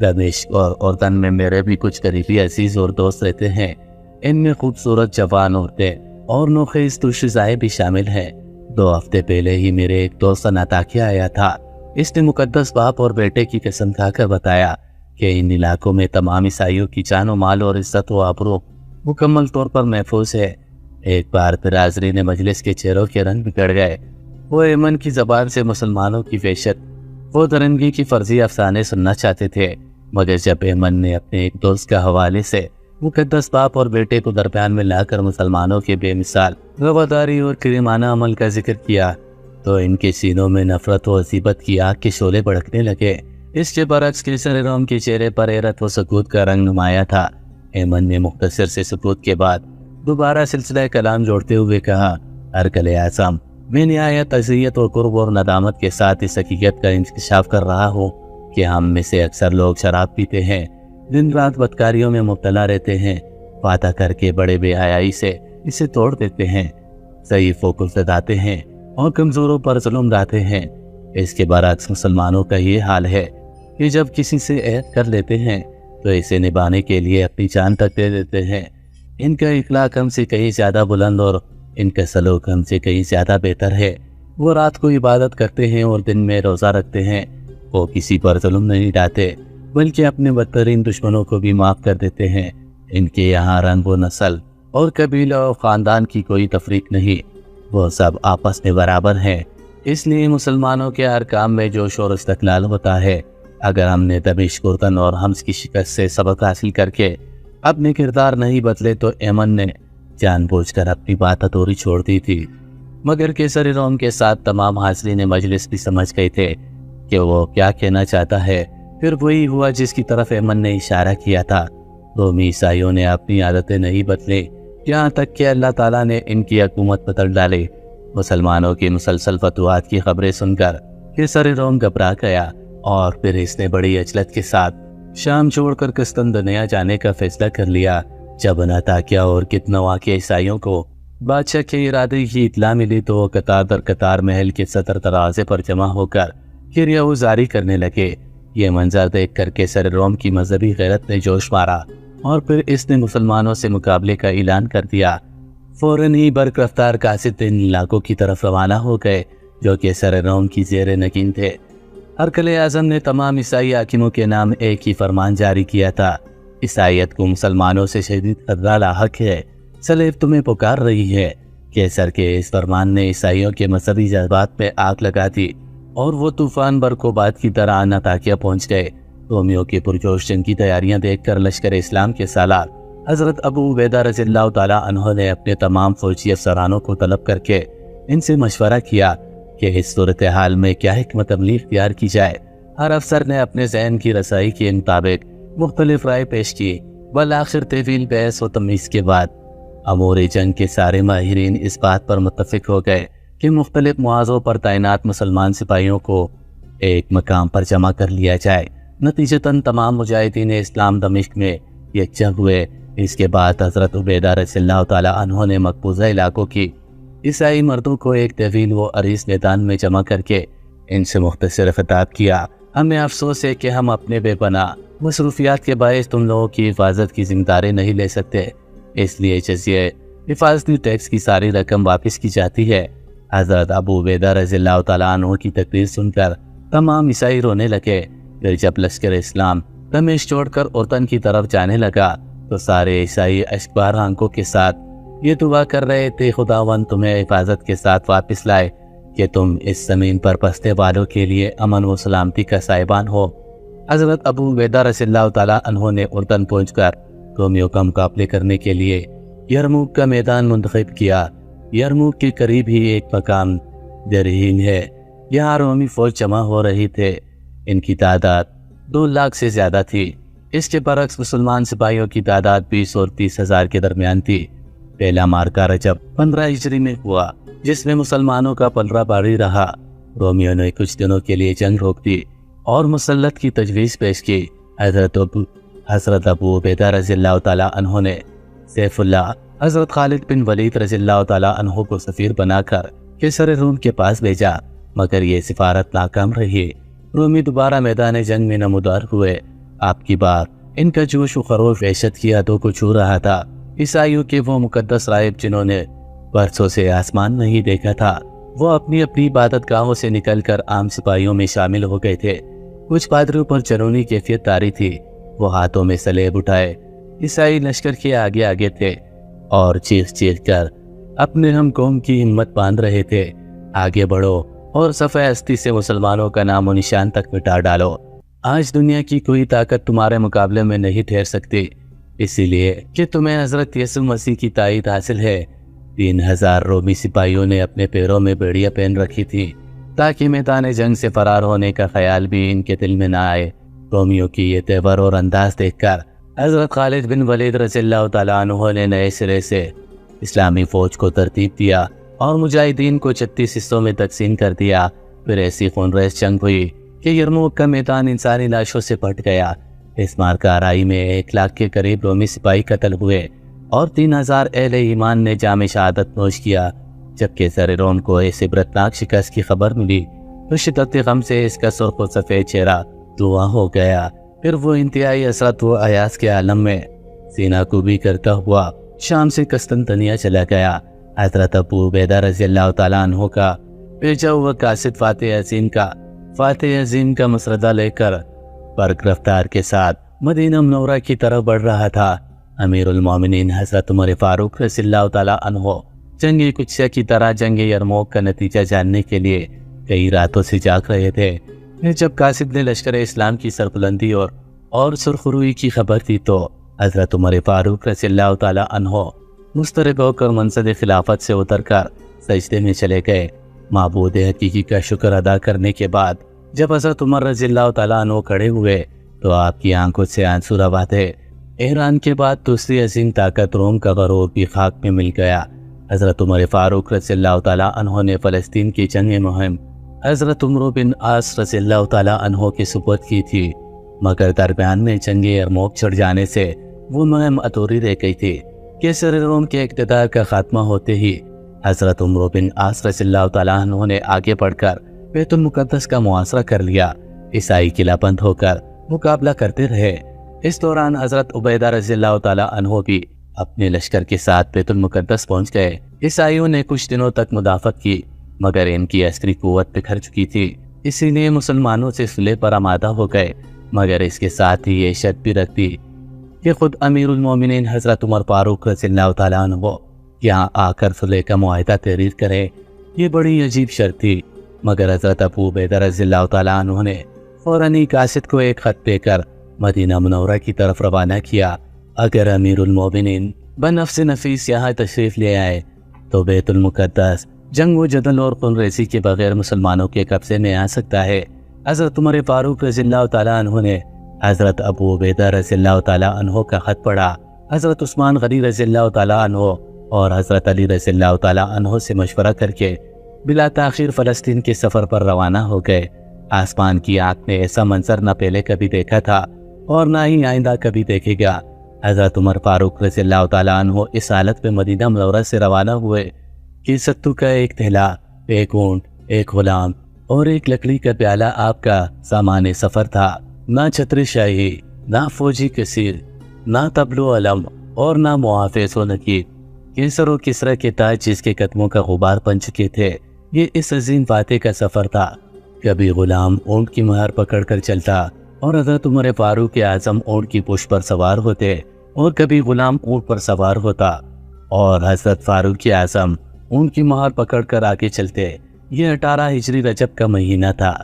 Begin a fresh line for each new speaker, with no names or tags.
دمشق اور اردن میں میرے بھی کچھ قریبی عزیز اور دوست رہتے ہیں، ان میں خوبصورت جوان عورتیں اور نوخیز ترشزائیں بھی شامل ہیں۔ 2 ہفتے پہلے ہی میرے ایک دوست انطاکیہ آیا تھا۔ اس نے مقدس باپ اور بیٹے کی قسم کھا کر بتایا کہ ان علاقوں میں تمام عیسائیوں کی جان و مال اور عزت و آبرو مکمل طور پر محفوظ ہے۔ ایک بار پھر حاضرین مجلس کے چہروں کے رنگ بگڑ گئے۔ وہ ایمن کی زبان سے مسلمانوں کی وحشت و درندگی کی فرضی افسانے سننا چاہتے تھے، مگر جب ایمن نے اپنے ایک دوست کا حوالے سے مقدس باپ اور بیٹے کو درمیان میں لا کر مسلمانوں کے بے مثال رواداری اور کریمانہ عمل کا ذکر کیا تو ان کے سینوں میں نفرت و عصیبت کی آگ کے شعلے بھڑکنے لگے۔ اس کے برعکس کیسر روم کے چہرے پر حیرت و سکوت کا رنگ نمایاں تھا۔ ایمن نے مختصر سے سکوت کے بعد دوبارہ سلسلہ کلام جوڑتے ہوئے کہا، ارکل اعظم، میں نہایت اذیت و قرب اور ندامت کے ساتھ اس حقیقت کا انکشاف کر رہا ہوں کہ ہم میں سے اکثر لوگ شراب پیتے ہیں، دن رات بدکاریوں میں مبتلا رہتے ہیں، وعدہ کر کے بڑے بے حیائی سے اسے توڑ دیتے ہیں، ضعیفوں کو ستاتے ہیں اور کمزوروں پر ظلم ڈھاتے ہیں۔ اس کے برعکس مسلمانوں کا یہ حال ہے کہ جب کسی سے عہد کر لیتے ہیں تو اسے نبھانے کے لیے اپنی جان تک دے دیتے ہیں۔ ان کا اخلاق ہم سے کہیں زیادہ بلند اور ان کا سلوک ہم سے کہیں زیادہ بہتر ہے۔ وہ رات کو عبادت کرتے ہیں اور دن میں روزہ رکھتے ہیں۔ وہ کسی پر ظلم نہیں ڈھاتے بلکہ اپنے بدترین دشمنوں کو بھی معاف کر دیتے ہیں۔ ان کے یہاں رنگ و نسل اور قبیلہ و خاندان کی کوئی تفریق نہیں، وہ سب آپس میں برابر ہیں۔ اس لیے مسلمانوں کے ہر کام میں جوش اور استقلال ہوتا ہے۔ اگر ہم نے دمشق، اردن اور حمص کی شکست سے سبق حاصل کر کے اپنے کردار نہیں بدلے تو ایمن نے جان بوجھ کر اپنی بات ادھوری چھوڑ دی تھی۔ مگر کیسر روم کے ساتھ تمام حاضرین مجلس بھی سمجھ گئے تھے کہ وہ کیا کہنا چاہتا ہے۔ پھر وہی ہوا جس کی طرف ایمن نے اشارہ کیا تھا۔ رومی عیسائیوں نے اپنی عادتیں نہیں بدلی، یہاں تک کہ اللہ تعالیٰ نے ان کی حکومت بدل ڈالی۔ مسلمانوں کی مسلسل فتوحات کی خبریں سن کر کیسر روم گھبرا گیا اور پھر اس نے بڑی عجلت کے ساتھ شام چھوڑ کر قسطنطنیہ جانے کا فیصلہ کر لیا۔ جب انطاکیہ اور کتنوا کے عیسائیوں کو بادشاہ کے ارادے کی اطلاع ملی تو وہ قطار در قطار محل کے صدر دروازے پر جمع ہو کر کریا جاری کرنے لگے۔ یہ منظر دیکھ کر کیسر روم کی مذہبی غیرت نے جوش مارا اور پھر اس نے مسلمانوں سے مقابلے کا اعلان کر دیا۔ فوراً ہی برق رفتار قاصد ان علاقوں کی طرف روانہ ہو گئے جو کیسر روم کی زیر نگین تھے۔ ارکل اعظم نے تمام عیسائی حاکموں کے نام ایک ہی فرمان جاری کیا تھا، عیسائیت کو مسلمانوں سے شدید خطرہ لاحق ہے، صلیب تمہیں پکار رہی ہے۔ کیسر کے اس فرمان نے عیسائیوں کے مذہبی جذبات پہ آگ لگا دی اور وہ طوفان برقوبات کی طرح انطاکیہ پہنچ گئے۔ رومیوں کے پرجوش جنگ کی تیاریاں دیکھ کر لشکر اسلام کے سالار حضرت ابو عبیدہ رضی اللہ تعالیٰ عنہ نے اپنے تمام فوجی افسرانوں کو طلب کر کے ان سے مشورہ کیا کہ اس صورتحال میں کیا حکمت عملی اختیار کی جائے۔ ہر افسر نے اپنے ذہن کی رسائی کے مطابق مختلف رائے پیش کی۔ بالآخر طویل بحث و تمیز کے بعد امور جنگ کے سارے ماہرین اس بات پر متفق ہو گئے کہ مختلف مواضعوں پر تعینات مسلمان سپاہیوں کو ایک مقام پر جمع کر لیا جائے۔ نتیجتاً تمام مجاہدین اسلام دمشق میں یکجا ہوئے۔ اس کے بعد حضرت عبیدہ رضی اللہ تعالیٰ عنہ نے مقبوضہ علاقوں کی عیسائی مردوں کو ایک طویل و عریض میدان میں جمع کر کے ان سے مختصر خطاب کیا، ہمیں افسوس ہے کہ ہم اپنے بے پناہ مصروفیات کے باعث تم لوگوں کی حفاظت کی ذمہ داری نہیں لے سکتے، اس لیے جزیہ حفاظتی ٹیکس کی ساری رقم واپس کی جاتی ہے۔ حضرت ابو عبیدہ رضی اللہ تعالیٰ عنہ کی تقریر سن کر تمام عیسائی رونے لگے۔ پھر جب لشکر اسلام دمشق چھوڑ کر اردن کی طرف جانے لگا تو سارے عیسائی اشکبار آنکھوں کے ساتھ یہ دعا کر رہے تھے، خداوند تمہیں حفاظت کے ساتھ واپس لائے کہ تم اس زمین پر بسنے والوں کے لیے امن و سلامتی کا سائبان ہو۔ حضرت ابو عبیدہ رضی اللہ تعالیٰ عنہ نے اردن پہنچ کر رومیوں کا مقابلے کرنے کے لیے یرموک کا میدان منتخب کیا۔ یرموک کے قریب ہی ایک مقام درہین ہے، یہاں رومی فوج جمع ہو رہی تھے۔ ان کی تعداد 2 لاکھ سے زیادہ تھی۔ اس کے برعکس مسلمان سپاہیوں کی تعداد 20 اور 30 ہزار کے درمیان تھی۔ پہلا مارکا رجب 15 ہجری میں ہوا جس میں مسلمانوں کا پلڑا بھاری رہا۔ رومیوں نے کچھ دنوں کے لیے جنگ روک دی اور مسلط کی تجویز پیش کی۔ حضرت ابو عبیدہ رضی اللہ تعالیٰ عنہ نے سیف اللہ حضرت خالد بن ولید رضی اللہ تعالیٰ عنہ کو سفیر بنا کر کیسر روم کے پاس بھیجا، مگر یہ سفارت ناکام رہی۔ رومی دوبارہ میدان جنگ میں نمودار ہوئے آپ کی بار ان کا جوش و خروش وحشت کی حدوں کو چھو رہا تھا۔ عیسائیوں کے وہ مقدس راہب جنہوں نے برسوں سے آسمان نہیں دیکھا تھا، وہ اپنی اپنی عبادت گاہوں سے نکل کر عام سپاہیوں میں شامل ہو گئے تھے۔ کچھ پادریوں پر جنونی کیفیت طاری تھی، وہ ہاتھوں میں سلیب اٹھائے عیسائی لشکر کے آگے آگے تھے اور چیخ چیخ کر اپنے ہم قوم کی ہمت باندھ رہے تھے، آگے بڑھو اور صفحہ ہستی سے مسلمانوں کا نام و نشان تک مٹا ڈالو۔ آج دنیا کی کوئی طاقت تمہارے مقابلے میں نہیں ٹھہر سکتی، اسی لیے کہ تمہیں حضرت یسوع مسیح کی تائید حاصل ہے۔ 3000 رومی سپاہیوں نے اپنے پیروں میں بیڑیاں پہن رکھی تھی تاکہ میدان جنگ سے فرار ہونے کا خیال بھی ان کے دل میں نہ آئے۔ رومیوں کی یہ تیور اور انداز دیکھ کر حضرت خالد بن ولید رضی اللہ تعالیٰ عنہ نے نئے سرے سے اسلامی فوج کو ترتیب دیا اور مجاہدین کو 36 حصوں میں تقسیم کر دیا۔ پھر ایسی خونریز جنگ ہوئی کہ یرموک کا میدان انسانی لاشوں سے پھٹ گیا۔ اس مارکہ آرائی میں 1 لاکھ کے قریب رومی سپاہی قتل ہوئے اور 3000 اہل ایمان نے جام شہادت نوش کیا۔ جب کیسر روم کو اس عبرتناک شکست کی خبر ملی تو شدت غم سے اس کا سرخ و سفید چہرہ دھواں ہو گیا۔ پھر وہ انتہائی حسرت و ایاس کے عالم میں سینہ کوبی کرتا ہوا شام سے قسطنطنیہ چلا گیا۔ حضرت ابو عبیدہ رضی اللہ تعالیٰ عنہ کا بھیجا ہوا قاصد فاتح عظیم کا مسردہ لے کر برق رفتار کے ساتھ مدینہ منورہ کی طرف بڑھ رہا تھا۔ امیر المومنین حضرت عمر فاروق رضی اللہ تعالیٰ عنہ جنگ قدسیہ کی طرح جنگ یرموک کا نتیجہ جاننے کے لیے کئی راتوں سے جاگ رہے تھے۔ جب قاصد نے لشکر اسلام کی سربلندی اور سرخروئی کی خبر دی تو حضرت عمر فاروق رضی اللہ تعالیٰ عنہ مضطرب ہو کر منصب خلافت سے اتر کر سجدے میں چلے گئے۔ معبود حقیقی کا شکر ادا کرنے کے بعد جب حضرت عمر رضی اللہ تعالیٰ عنہ کھڑے ہوئے تو آپ کی آنکھوں سے آنسو روا تھے۔ ایران کے بعد دوسری عظیم طاقت روم کا غرور بھی خاک میں مل گیا۔ حضرت عمر فاروق رضی اللہ تعالیٰ عنہ نے فلسطین کی جنگ مہم حضرت عمرو بن عاص رضی اللہ تعالیٰ عنہ کے سپرد کی تھی، مگر درمیان میں جنگ یرموک چھڑ جانے سے وہ مہم ادھوری رہ گئی تھی۔ کیسر روم کے اقتدار کا خاتمہ ہوتے ہی حضرت عمرو بن عاص رضی اللہ تعالیٰ عنہ نے آگے بڑھ کر بیت المقدس کا محاصرہ کر لیا۔ عیسائی قلعہ بند ہو کر مقابلہ کرتے رہے۔ اس دوران حضرت عبیدہ رضی اللہ تعالیٰ عنہ بھی اپنے لشکر کے ساتھ بیت المقدس پہنچ گئے۔ عیسائیوں نے کچھ دنوں تک مدافعت کی مگر ان کی عسکری قوت بکھر چکی تھی، اسی لیے مسلمانوں سے صلح پر آمادہ ہو گئے، مگر اس کے ساتھ ہی یہ شرط بھی رکھ دی کہ خود امیر المومنین حضرت عمر فاروق رضی اللہ تعالیٰ عنہ یہاں آ کر صلح کا معاہدہ تحریر کرے۔ یہ بڑی عجیب شرط تھی، مگر حضرت ابو عبیدہ رضی اللہ تعالیٰ عنہ نے فوراً ہی قاصد کو ایک خط دے کر مدینہ منورہ کی طرف روانہ کیا۔ اگر امیر المومنین بنفس نفیس یہاں تشریف لے آئے تو بیت المقدس جنگ و جدل اور خون ریزی کے بغیر مسلمانوں کے قبضے میں آ سکتا ہے۔ حضرت عمر فاروق رضی اللہ تعالیٰ عنہ نے حضرت ابو عبیدہ رضی اللہ تعالیٰ عنہ کا خط پڑھا۔ حضرت عثمان غنی رضی اللہ تعالیٰ عنہ اور حضرت علی رضی اللہ تعالیٰ عنہ سے مشورہ کر کے بلا تاخیر فلسطین کے سفر پر روانہ ہو گئے۔ آسمان کی آنکھ نے ایسا منظر نہ پہلے کبھی دیکھا تھا اور نہ ہی آئندہ کبھی دیکھے گا۔ حضرت عمر فاروق رضی اللہ تعالیٰ عنہ اس حالت میں مدینہ منورہ سے روانہ ہوئے کہ ستو کا ایک تھیلا، ایک اونٹ، ایک غلام اور ایک لکڑی کا پیالہ آپ کا سامان سفر تھا۔ نہ چھتر شاہی، نہ فوجی کثیر، نہ تبلو علم اور نہ محافظ و نقیب۔ کیسر و کسرا کے تاج جس کے قدموں کا غبار بن چکے تھے، یہ اس عظیم فاتح کا سفر تھا۔ کبھی غلام اونٹ کی مہار پکڑ کر چلتا اور حضرت عمر فاروق اعظم اونٹ کی پشت پر سوار ہوتے، اور کبھی غلام اونٹ پر سوار ہوتا اور حضرت فاروق اعظم اونٹ کی مہار پکڑ کر آگے چلتے۔ یہ 18 ہجری رجب کا مہینہ تھا۔